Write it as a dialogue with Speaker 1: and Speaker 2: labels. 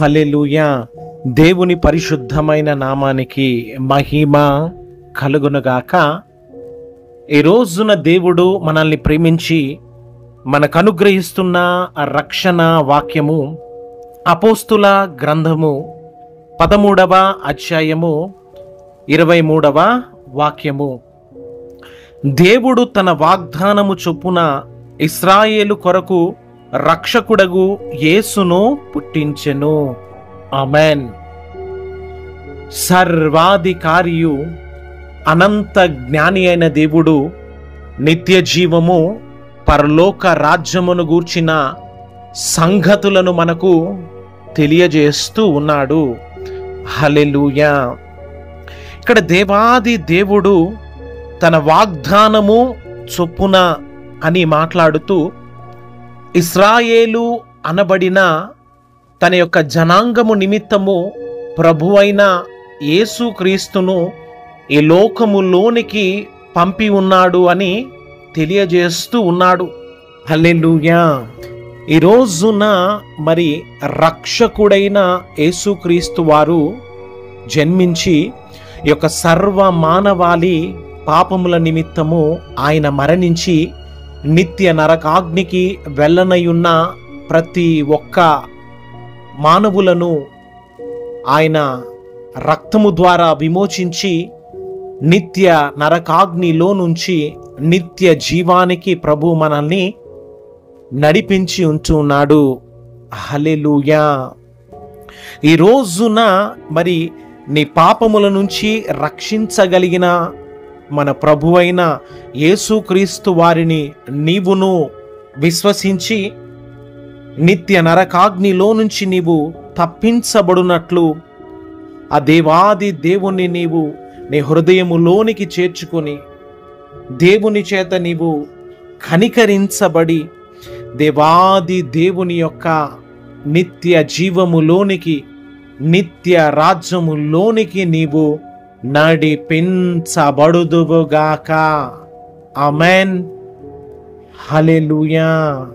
Speaker 1: హల్లెలూయా. దేవుని పరిశుద్ధమైన నామానికి మహిమ కలుగునుగాక. ఈ రోజున దేవుడు మనల్ని ప్రేమించి మనకు అనుగ్రహిస్తున్న ఆ రక్షణ వాక్యము అపోస్తుల గ్రంథము 13వ అధ్యాయము 23వ వాక్యము. దేవుడు తన వాగ్దానము చొప్పున ఇశ్రాయేలు కొరకు రక్షకుడగు యేసును పుట్టించెను. ఆమేన్. సర్వాధికారియు అనంత జ్ఞాని అయిన దేవుడు నిత్య జీవము పరలోక రాజ్యమును గూర్చిన సంగతులను మనకు తెలియజేస్తూ ఉన్నాడు. హల్లెలూయా. ఇక్కడ దేవాది దేవుడు తన వాగ్దానము చొప్పున అని మాట్లాడుతూ ఇశ్రాయేలు అనబడిన తన యొక్క జనాంగము నిమిత్తము ప్రభువైన యేసుక్రీస్తును ఈ లోకములోనికి పంపి ఉన్నాడు అని తెలియజేస్తూ ఉన్నాడు. హల్లెలూయా. ఈ రోజున మరి రక్షకుడైన యేసుక్రీస్తు వారు జన్మించి ఈ యొక్క సర్వ మానవాళి పాపముల నిమిత్తము ఆయన మరణించి నిత్య నరకాగ్నికి వెళ్ళనయున్న ప్రతి ఒక్క మానవులను ఆయన రక్తము ద్వారా విమోచించి నిత్య నరకాగ్నిలో నుంచి నిత్య జీవానికి ప్రభు మనల్ని నడిపించి ఉంటున్నాడు. హల్లెలూయా. ఈ రోజున మరి నీ పాపముల నుంచి రక్షించగలిగిన మన ప్రభువైన యేసుక్రీస్తు వారిని నీవును విశ్వసించి నిత్య నరకాగ్నిలో నుంచి నీవు తప్పించబడినట్లు ఆ దేవాది దేవుణ్ణి నీవు నీ హృదయములోనికి చేర్చుకొని దేవుని చేత నీవు కనికరించబడి దేవాది దేవుని యొక్క నిత్య జీవములోనికి నిత్య రాజ్యములోనికి నీవు నడిపించబడుదువుగాక. ఆమేన్. హల్లెలూయా.